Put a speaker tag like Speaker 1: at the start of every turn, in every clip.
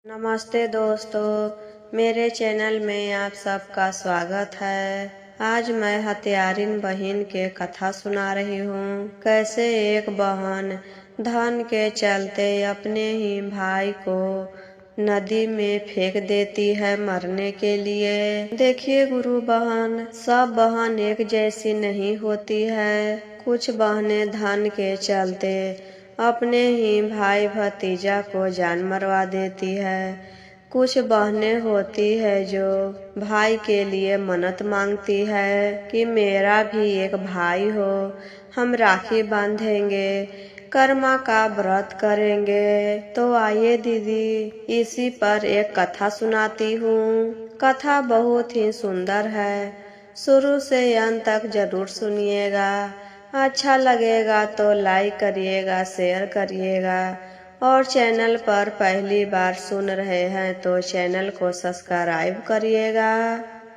Speaker 1: नमस्ते दोस्तों, मेरे चैनल में आप सबका स्वागत है। आज मैं हत्यारिन बहन के कथा सुना रही हूँ। कैसे एक बहन धन के चलते अपने ही भाई को नदी में फेंक देती है मरने के लिए। देखिए गुरु बहन, सब बहन एक जैसी नहीं होती है। कुछ बहनें धन के चलते अपने ही भाई भतीजा को जान मरवा देती है। कुछ बहनें होती है जो भाई के लिए मन्नत मांगती है कि मेरा भी एक भाई हो, हम राखी बांधेंगे, कर्मा का व्रत करेंगे। तो आइए दीदी, इसी पर एक कथा सुनाती हूँ। कथा बहुत ही सुंदर है, शुरू से अंत तक जरूर सुनिएगा। अच्छा लगेगा तो लाइक करिएगा, शेयर करिएगा, और चैनल पर पहली बार सुन रहे हैं तो चैनल को सब्सक्राइब करिएगा।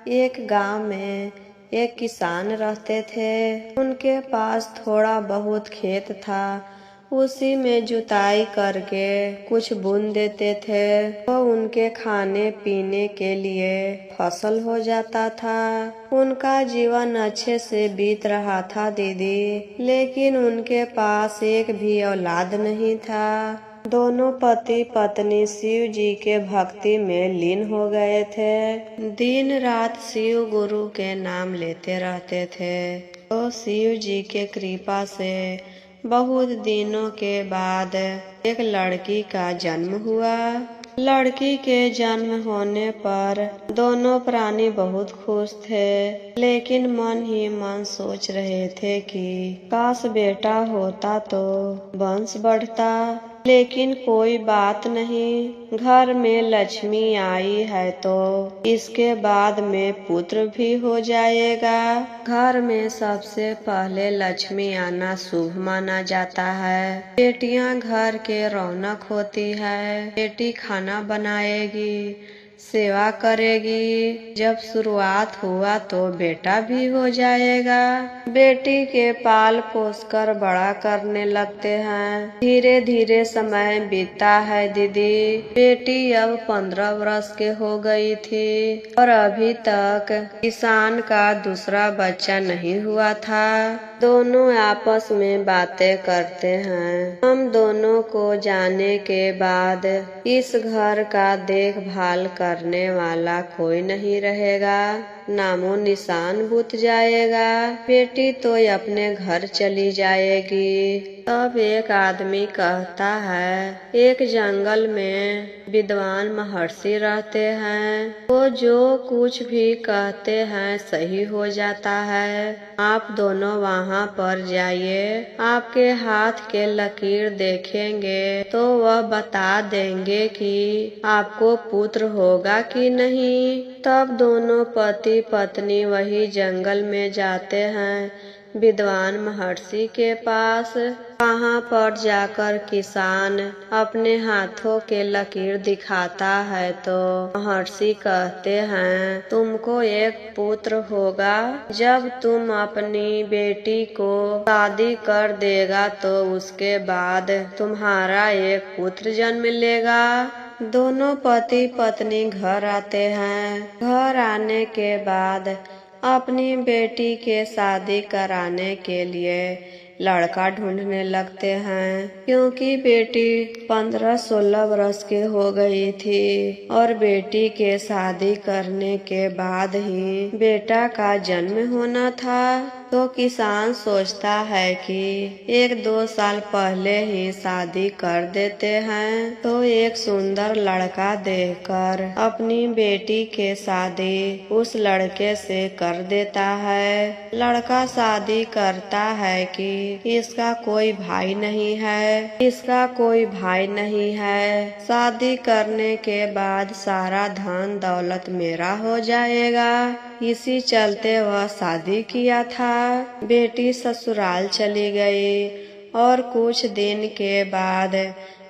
Speaker 1: एक गांव में एक किसान रहते थे। उनके पास थोड़ा बहुत खेत था, उसी में जुताई करके कुछ बुन देते थे तो उनके खाने पीने के लिए फसल हो जाता था। उनका जीवन अच्छे से बीत रहा था दीदी, लेकिन उनके पास एक भी औलाद नहीं था। दोनों पति पत्नी शिव जी के भक्ति में लीन हो गए थे। दिन रात शिव गुरु के नाम लेते रहते थे। तो शिव जी के कृपा से बहुत दिनों के बाद एक लड़की का जन्म हुआ। लड़की के जन्म होने पर दोनों प्राणी बहुत खुश थे, लेकिन मन ही मन सोच रहे थे कि काश बेटा होता तो वंश बढ़ता। लेकिन कोई बात नहीं, घर में लक्ष्मी आई है तो इसके बाद में पुत्र भी हो जाएगा। घर में सबसे पहले लक्ष्मी आना शुभ माना जाता है। बेटियां घर के रौनक होती है। बेटी खाना बनाएगी, सेवा करेगी। जब शुरुआत हुआ तो बेटा भी हो जाएगा। बेटी के पाल पोस कर बड़ा करने लगते हैं। धीरे धीरे समय बीतता है दीदी। बेटी अब 15 वर्ष के हो गई थी और अभी तक किसान का दूसरा बच्चा नहीं हुआ था। दोनों आपस में बातें करते हैं। हम दोनों को जाने के बाद इस घर का देखभाल करने वाला कोई नहीं रहेगा, नामो निशान बुझ जाएगा। बेटी तो अपने घर चली जाएगी। तब एक आदमी कहता है, एक जंगल में विद्वान महर्षि रहते हैं, वो जो कुछ भी कहते हैं सही हो जाता है। आप दोनों वहाँ पर जाइए, आपके हाथ के लकीर देखेंगे तो वह बता देंगे कि आपको पुत्र होगा कि नहीं। तब दोनों पति पत्नी वही जंगल में जाते हैं विद्वान महर्षि के पास। वहाँ पर जाकर किसान अपने हाथों के लकीर दिखाता है तो महर्षि कहते हैं, तुमको एक पुत्र होगा। जब तुम अपनी बेटी को शादी कर देगा तो उसके बाद तुम्हारा एक पुत्र जन्म लेगा। दोनों पति पत्नी घर आते हैं। घर आने के बाद अपनी बेटी के शादी कराने के लिए लड़का ढूंढने लगते हैं, क्योंकि बेटी 15-16 वर्ष की हो गई थी और बेटी के शादी करने के बाद ही बेटा का जन्म होना था। तो किसान सोचता है कि 1-2 साल पहले ही शादी कर देते हैं। तो एक सुंदर लड़का देखकर अपनी बेटी के शादी उस लड़के से कर देता है। लड़का शादी करता है कि इसका कोई भाई नहीं है, इसका कोई भाई नहीं है। शादी करने के बाद सारा धन दौलत मेरा हो जाएगा। इसी चलते वह शादी किया था। बेटी ससुराल चली गई और कुछ दिन के बाद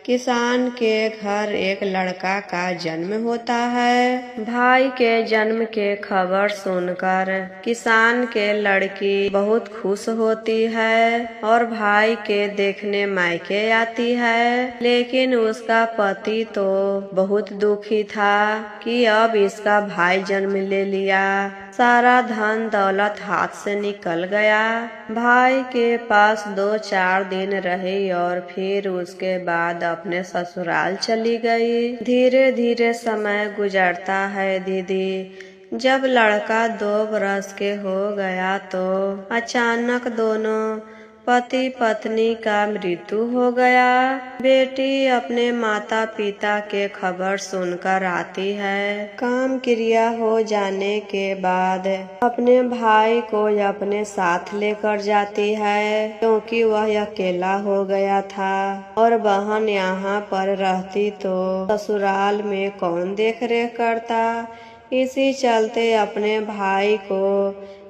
Speaker 1: किसान के घर एक लड़का का जन्म होता है। भाई के जन्म के खबर सुनकर किसान के लड़की बहुत खुश होती है और भाई के देखने मायके आती है। लेकिन उसका पति तो बहुत दुखी था कि अब इसका भाई जन्म ले लिया। सारा धन दौलत हाथ से निकल गया। भाई के पास 2-4 दिन रही और फिर उसके बाद अपने ससुराल चली गई। धीरे धीरे समय गुजरता है दीदी। जब लड़का 2 बरस के हो गया तो अचानक दोनों पति पत्नी का मृत्यु हो गया। बेटी अपने माता पिता के खबर सुनकर आती है। काम क्रिया हो जाने के बाद अपने भाई को अपने साथ लेकर जाती है, क्योंकि वह अकेला हो गया था और बहन यहाँ पर रहती तो ससुराल में कौन देख रेख करता। इसी चलते अपने भाई को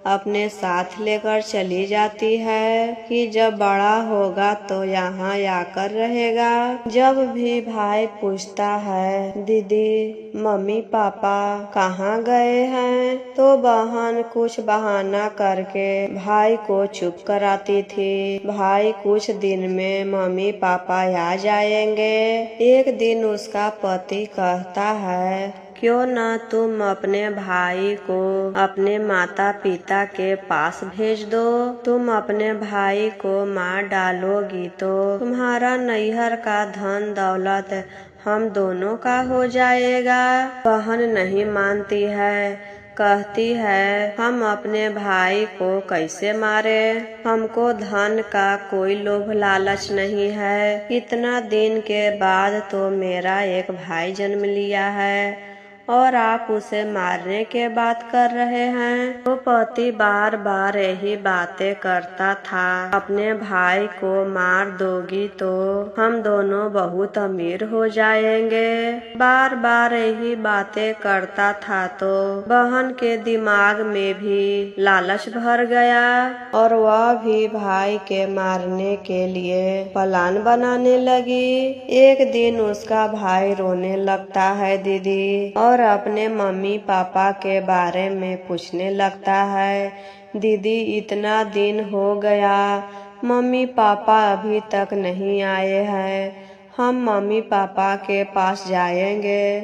Speaker 1: अपने साथ लेकर चली जाती है कि जब बड़ा होगा तो यहाँ आकर रहेगा। जब भी भाई पूछता है दीदी मम्मी पापा कहाँ गए हैं, तो बहन कुछ बहाना करके भाई को चुप कराती थी। भाई कुछ दिन में मम्मी पापा आ जाएंगे। एक दिन उसका पति कहता है क्यों न तुम अपने भाई को अपने माता पिता के पास भेज दो। तुम अपने भाई को मार डालोगी तो तुम्हारा नैहर का धन दौलत हम दोनों का हो जाएगा। बहन नहीं मानती है, कहती है हम अपने भाई को कैसे मारे, हमको धन का कोई लोभ लालच नहीं है। इतना दिन के बाद तो मेरा एक भाई जन्म लिया है और आप उसे मारने के बात कर रहे हैं। तो पति बार बार यही बातें करता था, अपने भाई को मार दोगी तो हम दोनों बहुत अमीर हो जाएंगे। बार बार यही बातें करता था तो बहन के दिमाग में भी लालच भर गया और वह भी भाई के मारने के लिए प्लान बनाने लगी। एक दिन उसका भाई रोने लगता है दीदी और अपने मम्मी पापा के बारे में पूछने लगता है। दीदी इतना दिन हो गया, मम्मी पापा अभी तक नहीं आए हैं, हम मम्मी पापा के पास जाएंगे।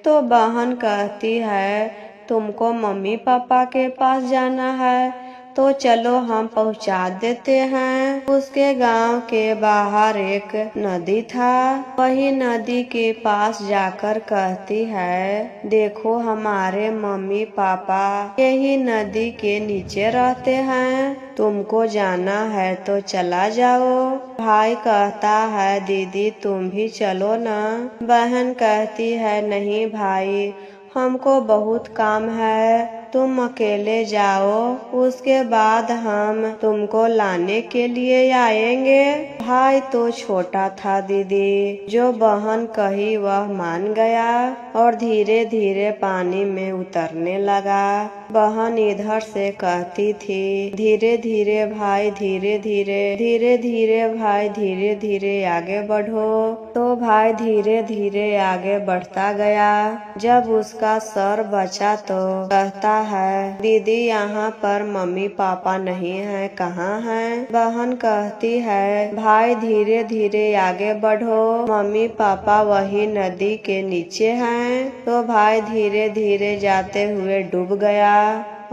Speaker 1: तो बहन कहती है तुमको मम्मी पापा के पास जाना है तो चलो हम पहुंचा देते हैं। उसके गांव के बाहर एक नदी था। वही नदी के पास जाकर कहती है देखो हमारे मम्मी पापा यही नदी के नीचे रहते हैं, तुमको जाना है तो चला जाओ। भाई कहता है दीदी तुम भी चलो ना। बहन कहती है नहीं भाई हमको बहुत काम है, तुम अकेले जाओ, उसके बाद हम तुमको लाने के लिए आएंगे। भाई तो छोटा था दीदी, जो बहन कही वह मान गया और धीरे धीरे पानी में उतरने लगा। बहन इधर से कहती थी धीरे धीरे भाई धीरे धीरे भाई धीरे धीरे आगे बढ़ो। तो भाई धीरे धीरे आगे बढ़ता गया। जब उसका सर बचा तो कहता है दीदी यहाँ पर मम्मी पापा नहीं है, कहाँ हैं? बहन कहती है भाई धीरे धीरे आगे बढ़ो, मम्मी पापा वही नदी के नीचे हैं। तो भाई धीरे धीरे जाते हुए डूब गया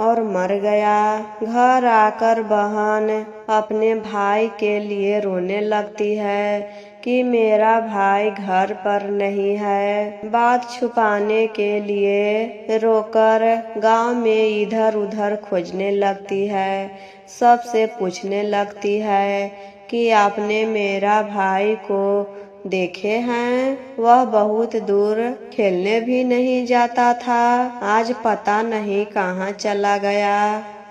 Speaker 1: और मर गया। घर आकर बहन अपने भाई के लिए रोने लगती है कि मेरा भाई घर पर नहीं है। बात छुपाने के लिए रोकर गांव में इधर उधर खोजने लगती है। सबसे पूछने लगती है कि आपने मेरा भाई को देखे हैं? वह बहुत दूर खेलने भी नहीं जाता था, आज पता नहीं कहाँ चला गया।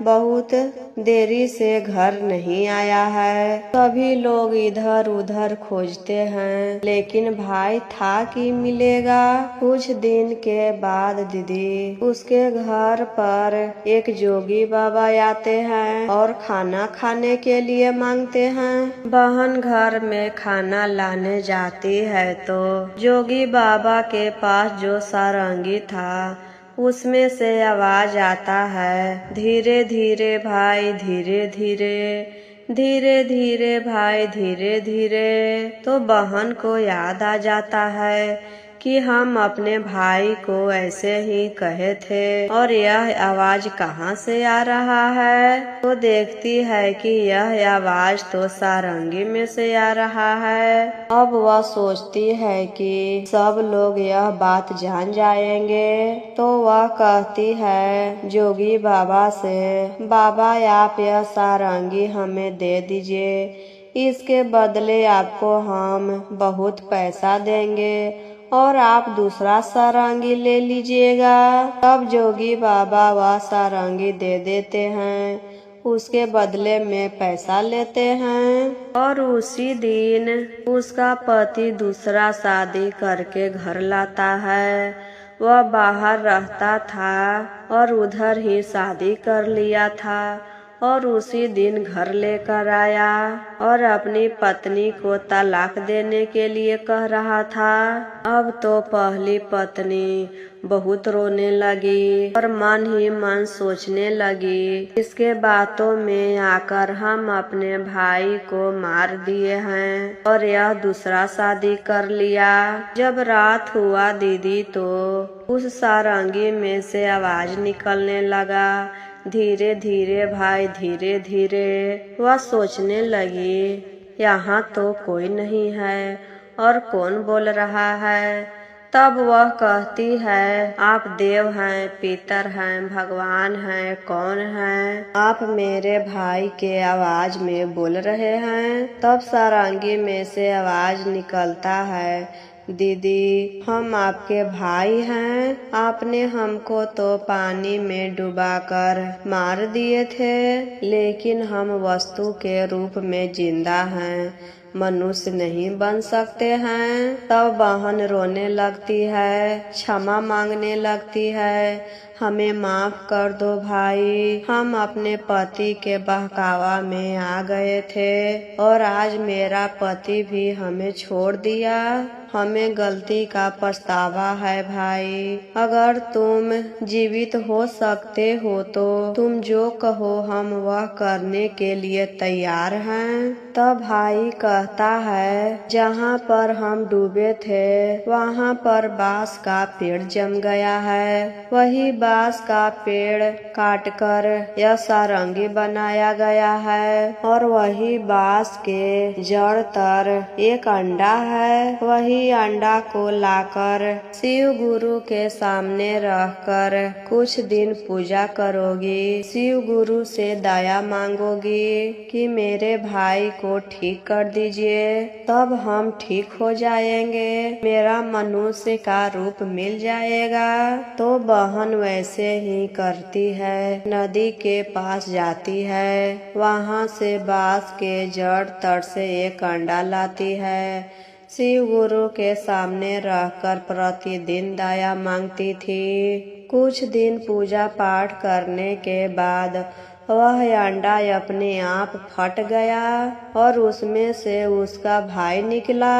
Speaker 1: बहुत देरी से घर नहीं आया है। सभी लोग इधर उधर खोजते हैं, लेकिन भाई था कि मिलेगा। कुछ दिन के बाद दीदी उसके घर पर एक जोगी बाबा आते हैं और खाना खाने के लिए मांगते हैं। बहन घर में खाना लाने जाती है तो जोगी बाबा के पास जो सारंगी था उसमें से आवाज आता है, धीरे धीरे भाई धीरे धीरे, धीरे धीरे भाई धीरे धीरे। तो बहन को याद आ जाता है कि हम अपने भाई को ऐसे ही कहे थे और यह आवाज कहाँ से आ रहा है। तो देखती है कि यह आवाज तो सारंगी में से आ रहा है। अब वह सोचती है कि सब लोग यह बात जान जाएंगे, तो वह कहती है जोगी बाबा से, बाबा आप यह सारंगी हमें दे दीजिए, इसके बदले आपको हम बहुत पैसा देंगे और आप दूसरा सारंगी ले लीजिएगा। तब जोगी बाबा वह सारंगी दे देते हैं, उसके बदले में पैसा लेते हैं। और उसी दिन उसका पति दूसरा शादी करके घर लाता है। वह बाहर रहता था और उधर ही शादी कर लिया था और उसी दिन घर लेकर आया और अपनी पत्नी को तलाक देने के लिए कह रहा था। अब तो पहली पत्नी बहुत रोने लगी और मन ही मन सोचने लगी, इसके बातों में आकर हम अपने भाई को मार दिए हैं और यह दूसरा शादी कर लिया। जब रात हुआ दीदी तो उस सारंगी में से आवाज निकलने लगा, धीरे धीरे भाई धीरे धीरे। वह सोचने लगी, यहाँ तो कोई नहीं है और कौन बोल रहा है। तब वह कहती है, आप देव हैं, पितर हैं, भगवान हैं, कौन हैं? आप मेरे भाई के आवाज में बोल रहे हैं। तब सारंगी में से आवाज निकलता है, दीदी हम आपके भाई हैं, आपने हमको तो पानी में डुबाकर मार दिए थे, लेकिन हम वस्तु के रूप में जिंदा हैं, मनुष्य नहीं बन सकते हैं। तब बहन रोने लगती है, क्षमा मांगने लगती है, हमें माफ कर दो भाई, हम अपने पति के बहकावा में आ गए थे और आज मेरा पति भी हमें छोड़ दिया, हमें गलती का पछतावा है भाई। अगर तुम जीवित हो सकते हो तो तुम जो कहो हम वह करने के लिए तैयार हैं। तब भाई कहता है, जहाँ पर हम डूबे थे वहाँ पर बांस का पेड़ जम गया है, वही बांस का पेड़ काटकर यह सारंगी बनाया गया है और वही बांस के जड़ तर एक अंडा है, वही अंडा को लाकर शिव गुरु के सामने रखकर कुछ दिन पूजा करोगी, शिव गुरु से दया मांगोगी कि मेरे भाई को ठीक कर दीजिए, तब हम ठीक हो जाएंगे, मेरा मनुष्य का रूप मिल जाएगा। तो बहन वैसे ही करती है, नदी के पास जाती है, वहाँ से बांस के जड़ तर से एक अंडा लाती है, शिव गुरु के सामने रहकर प्रतिदिन दया मांगती थी। कुछ दिन पूजा पाठ करने के बाद वह अंडा अपने आप फट गया और उसमें से उसका भाई निकला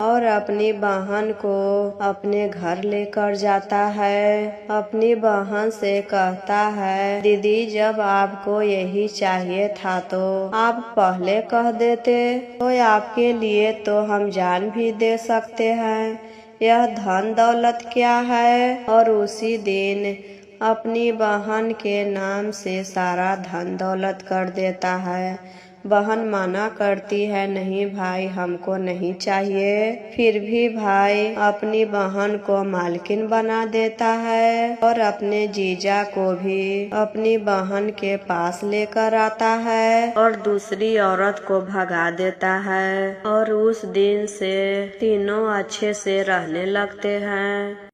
Speaker 1: और अपनी बहन को अपने घर लेकर जाता है। अपनी बहन से कहता है, दीदी जब आपको यही चाहिए था तो आप पहले कह देते, तो आपके लिए तो हम जान भी दे सकते हैं, यह धन दौलत क्या है। और उसी दिन अपनी बहन के नाम से सारा धन दौलत कर देता है। बहन मना करती है, नहीं भाई हमको नहीं चाहिए, फिर भी भाई अपनी बहन को मालकिन बना देता है और अपने जीजा को भी अपनी बहन के पास लेकर आता है और दूसरी औरत को भगा देता है और उस दिन से तीनों अच्छे से रहने लगते हैं।